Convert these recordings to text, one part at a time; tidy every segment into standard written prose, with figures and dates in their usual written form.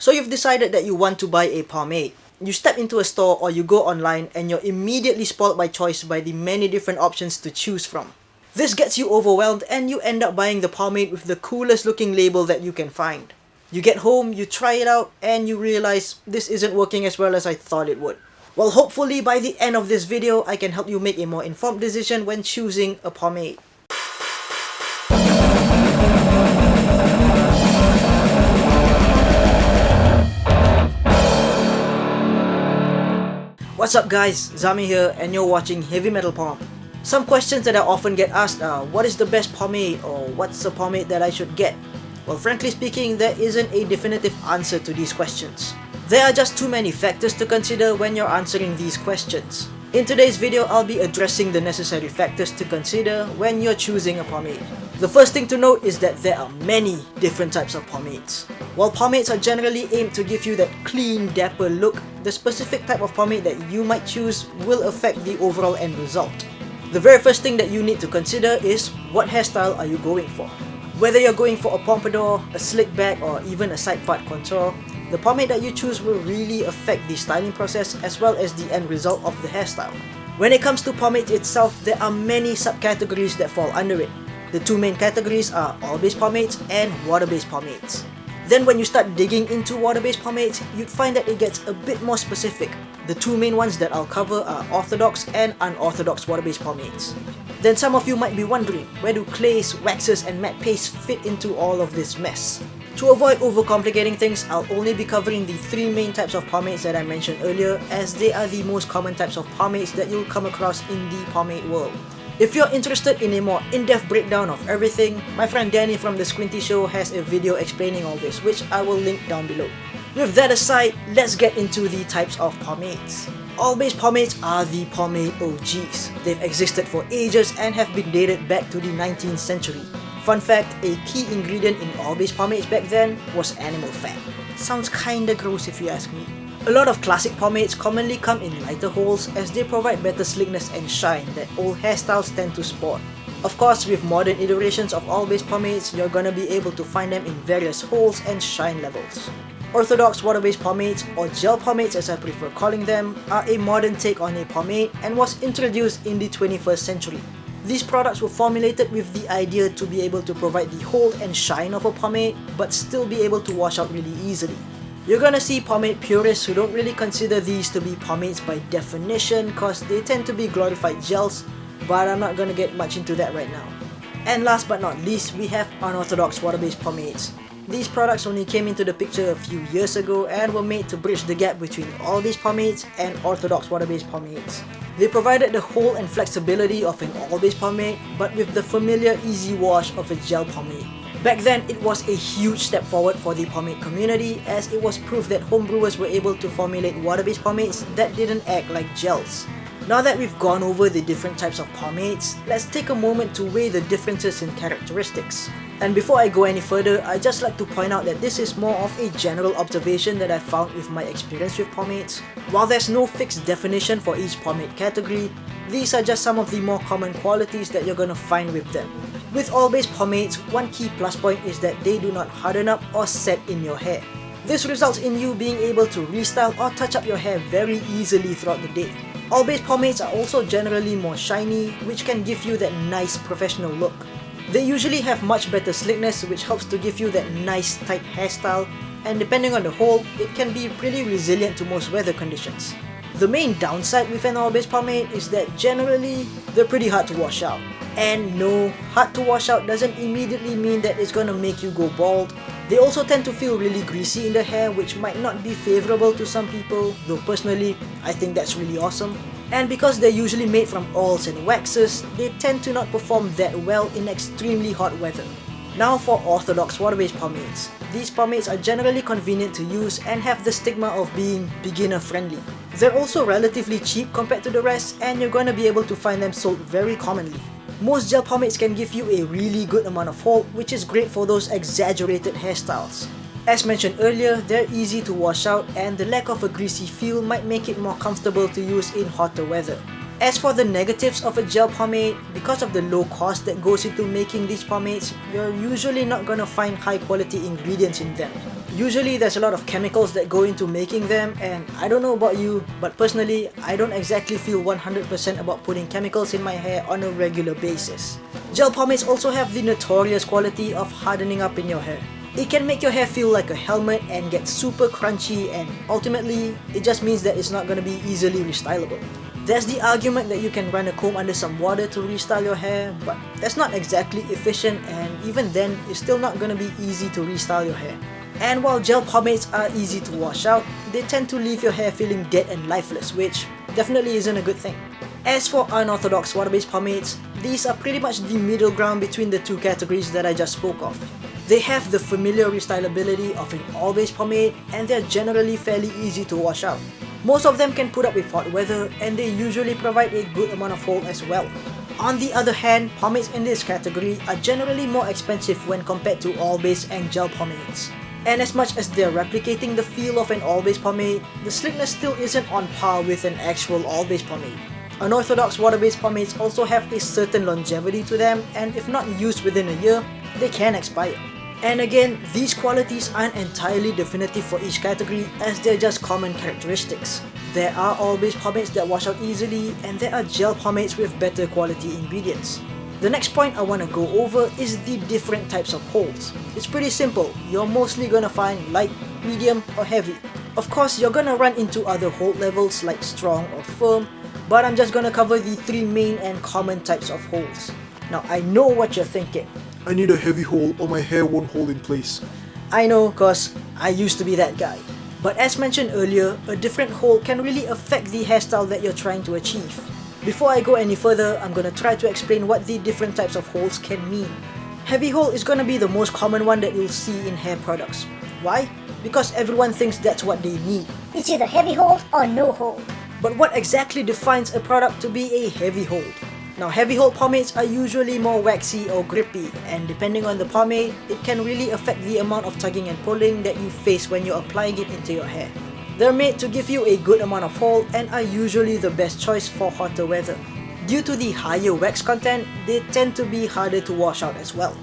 So you've decided that you want to buy a pomade. You step into a store or you go online and you're immediately spoiled by choice by the many different options to choose from. This gets you overwhelmed and you end up buying the pomade with the coolest looking label that you can find. You get home, you try it out, and you realize this isn't working as well as I thought it would. Well, hopefully by the end of this video, I can help you make a more informed decision when choosing a pomade. What's up guys, Zami here and you're watching Heavy Metal Pomp. Some questions that I often get asked are, what is the best pomade or what's a pomade that I should get? Well, frankly speaking, there isn't a definitive answer to these questions. There are just too many factors to consider when you're answering these questions. In today's video, I'll be addressing the necessary factors to consider when you're choosing a pomade. The first thing to note is that there are many different types of pomades. While pomades are generally aimed to give you that clean, dapper look, the specific type of pomade that you might choose will affect the overall end result. The very first thing that you need to consider is what hairstyle are you going for. Whether you're going for a pompadour, a slick back, or even a side part contour, the pomade that you choose will really affect the styling process as well as the end result of the hairstyle. When it comes to pomade itself, there are many subcategories that fall under it. The two main categories are oil-based pomades and water-based pomades. Then when you start digging into water-based pomades, you'd find that it gets a bit more specific. The two main ones that I'll cover are orthodox and unorthodox water-based pomades. Then some of you might be wondering, where do clays, waxes and matte paste fit into all of this mess? To avoid overcomplicating things, I'll only be covering the three main types of pomades that I mentioned earlier, as they are the most common types of pomades that you'll come across in the pomade world. If you're interested in a more in-depth breakdown of everything, my friend Danny from The Squinty Show has a video explaining all this, which I will link down below. With that aside, let's get into the types of pomades. Oil-based pomades are the pomade OGs. They've existed for ages and have been dated back to the 19th century. Fun fact, a key ingredient in oil-based pomades back then was animal fat. Sounds kinda gross if you ask me. A lot of classic pomades commonly come in lighter holes as they provide better slickness and shine that old hairstyles tend to sport. Of course, with modern iterations of oil-based pomades, you're gonna be able to find them in various holes and shine levels. Orthodox water-based pomades, or gel pomades as I prefer calling them, are a modern take on a pomade and was introduced in the 21st century. These products were formulated with the idea to be able to provide the hold and shine of a pomade, but still be able to wash out really easily. You're gonna see pomade purists who don't really consider these to be pomades by definition cause they tend to be glorified gels, but I'm not gonna get much into that right now. And last but not least, we have unorthodox water-based pomades. These products only came into the picture a few years ago and were made to bridge the gap between oil-based pomades and orthodox water-based pomades. They provided the hold and flexibility of an oil-based pomade, but with the familiar easy wash of a gel pomade. Back then, it was a huge step forward for the pomade community as it was proof that homebrewers were able to formulate water-based pomades that didn't act like gels. Now that we've gone over the different types of pomades, let's take a moment to weigh the differences in characteristics. And before I go any further, I'd just like to point out that this is more of a general observation that I found with my experience with pomades. While there's no fixed definition for each pomade category, these are just some of the more common qualities that you're gonna find with them. With oil-based pomades, one key plus point is that they do not harden up or set in your hair. This results in you being able to restyle or touch up your hair very easily throughout the day. Oil-based pomades are also generally more shiny, which can give you that nice professional look. They usually have much better slickness, which helps to give you that nice tight hairstyle, and depending on the hole, it can be pretty resilient to most weather conditions. The main downside with an oil-based pomade is that generally, they're pretty hard to wash out. And no, hard to wash out doesn't immediately mean that it's gonna make you go bald. They also tend to feel really greasy in the hair, which might not be favorable to some people, though personally, I think that's really awesome. And because they're usually made from oils and waxes, they tend to not perform that well in extremely hot weather. Now for orthodox water-based pomades. These pomades are generally convenient to use and have the stigma of being beginner-friendly. They're also relatively cheap compared to the rest, and you're gonna be able to find them sold very commonly. Most gel pomades can give you a really good amount of hold, which is great for those exaggerated hairstyles. As mentioned earlier, they're easy to wash out and the lack of a greasy feel might make it more comfortable to use in hotter weather. As for the negatives of a gel pomade, because of the low cost that goes into making these pomades, you're usually not gonna find high quality ingredients in them. Usually there's a lot of chemicals that go into making them, and I don't know about you, but personally, I don't exactly feel 100% about putting chemicals in my hair on a regular basis. Gel pomades also have the notorious quality of hardening up in your hair. It can make your hair feel like a helmet and get super crunchy, and ultimately, it just means that it's not gonna be easily restylable. There's the argument that you can run a comb under some water to restyle your hair, but that's not exactly efficient, and even then, it's still not gonna be easy to restyle your hair. And while gel pomades are easy to wash out, they tend to leave your hair feeling dead and lifeless, which definitely isn't a good thing. As for unorthodox water-based pomades, these are pretty much the middle ground between the two categories that I just spoke of. They have the familiar restylability of an oil-based pomade, and they're generally fairly easy to wash out. Most of them can put up with hot weather, and they usually provide a good amount of hold as well. On the other hand, pomades in this category are generally more expensive when compared to oil-based and gel pomades. And as much as they're replicating the feel of an oil-based pomade, the slickness still isn't on par with an actual oil-based pomade. Unorthodox water-based pomades also have a certain longevity to them, and if not used within a year, they can expire. And again, these qualities aren't entirely definitive for each category, as they're just common characteristics. There are oil-based pomades that wash out easily, and there are gel pomades with better quality ingredients. The next point I want to go over is the different types of holds. It's pretty simple, you're mostly gonna find light, medium, or heavy. Of course, you're gonna run into other hold levels like strong or firm, but I'm just gonna cover the three main and common types of holds. Now, I know what you're thinking. I need a heavy hold or my hair won't hold in place. I know, cause I used to be that guy. But as mentioned earlier, a different hold can really affect the hairstyle that you're trying to achieve. Before I go any further, I'm gonna try to explain what the different types of holds can mean. Heavy hold is gonna be the most common one that you'll see in hair products. Why? Because everyone thinks that's what they need. It's either heavy hold or no hold. But what exactly defines a product to be a heavy hold? Now, heavy hold pomades are usually more waxy or grippy, and depending on the pomade, it can really affect the amount of tugging and pulling that you face when you're applying it into your hair. They're made to give you a good amount of hold and are usually the best choice for hotter weather. Due to the higher wax content, they tend to be harder to wash out as well.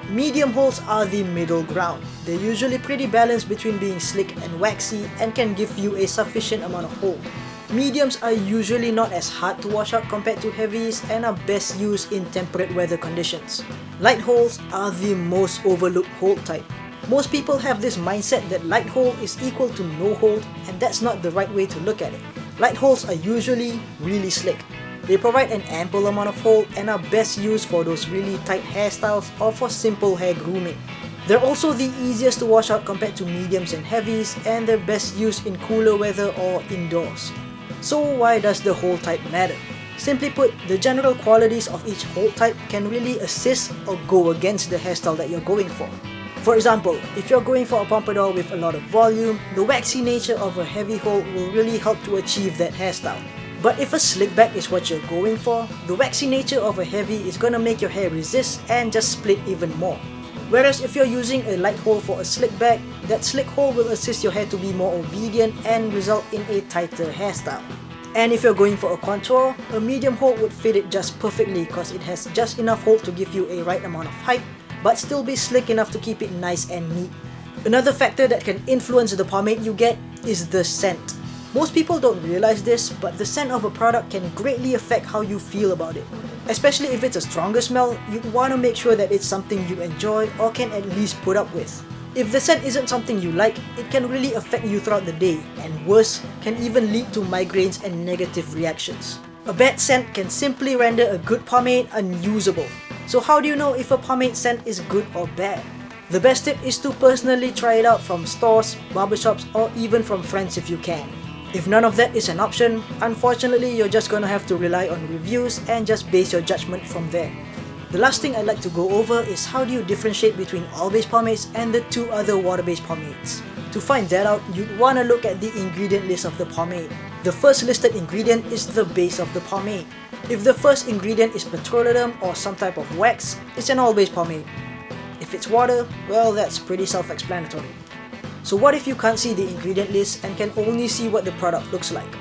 Medium holds are the middle ground. They're usually pretty balanced between being slick and waxy and can give you a sufficient amount of hold. Mediums are usually not as hard to wash out compared to heavies and are best used in temperate weather conditions. Light holds are the most overlooked hold type. Most people have this mindset that light hold is equal to no hold, and that's not the right way to look at it. Light holds are usually really slick. They provide an ample amount of hold and are best used for those really tight hairstyles or for simple hair grooming. They're also the easiest to wash out compared to mediums and heavies, and they're best used in cooler weather or indoors. So why does the hold type matter? Simply put, the general qualities of each hold type can really assist or go against the hairstyle that you're going for. For example, if you're going for a pompadour with a lot of volume, the waxy nature of a heavy hold will really help to achieve that hairstyle. But if a slick back is what you're going for, the waxy nature of a heavy is gonna make your hair resist and just split even more. Whereas if you're using a light hold for a slick back, that slick hold will assist your hair to be more obedient and result in a tighter hairstyle. And if you're going for a contour, a medium hold would fit it just perfectly because it has just enough hold to give you a right amount of height, but still be slick enough to keep it nice and neat. Another factor that can influence the pomade you get is the scent. Most people don't realize this, but the scent of a product can greatly affect how you feel about it. Especially if it's a stronger smell, you'd want to make sure that it's something you enjoy or can at least put up with. If the scent isn't something you like, it can really affect you throughout the day, and worse, can even lead to migraines and negative reactions. A bad scent can simply render a good pomade unusable. So how do you know if a pomade scent is good or bad? The best tip is to personally try it out from stores, barbershops, or even from friends if you can. If none of that is an option, unfortunately you're just gonna have to rely on reviews and just base your judgment from there. The last thing I'd like to go over is how do you differentiate between oil-based pomades and the two other water-based pomades. To find that out, you'd want to look at the ingredient list of the pomade. The first listed ingredient is the base of the pomade. If the first ingredient is petroleum or some type of wax, it's an oil-based pomade. If it's water, well, that's pretty self-explanatory. So what if you can't see the ingredient list and can only see what the product looks like?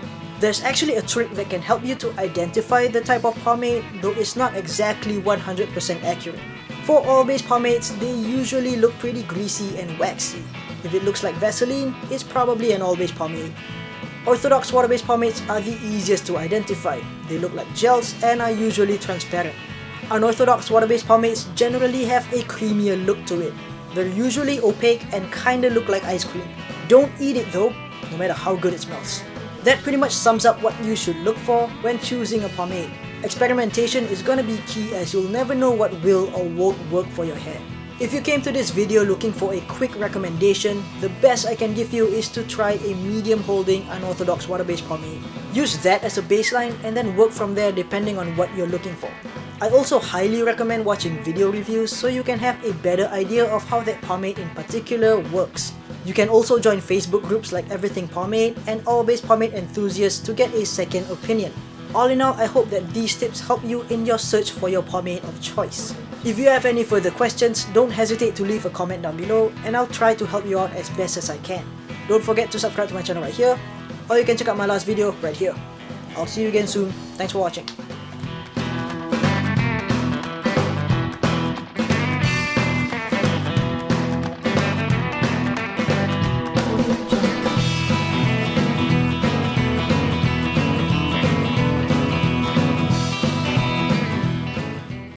There's actually a trick that can help you to identify the type of pomade, though it's not exactly 100% accurate. For oil-based pomades, they usually look pretty greasy and waxy. If it looks like Vaseline, it's probably an oil-based pomade. Orthodox water-based pomades are the easiest to identify. They look like gels and are usually transparent. Unorthodox water-based pomades generally have a creamier look to it. They're usually opaque and kinda look like ice cream. Don't eat it though, no matter how good it smells. That pretty much sums up what you should look for when choosing a pomade. Experimentation is gonna be key, as you'll never know what will or won't work for your hair. If you came to this video looking for a quick recommendation, the best I can give you is to try a medium holding unorthodox water-based pomade. Use that as a baseline and then work from there depending on what you're looking for. I also highly recommend watching video reviews so you can have a better idea of how that pomade in particular works. You can also join Facebook groups like Everything Pomade and Oil-Based Pomade Enthusiasts to get a second opinion. All in all, I hope that these tips help you in your search for your pomade of choice. If you have any further questions, don't hesitate to leave a comment down below and I'll try to help you out as best as I can. Don't forget to subscribe to my channel right here, or you can check out my last video right here. I'll see you again soon. Thanks for watching.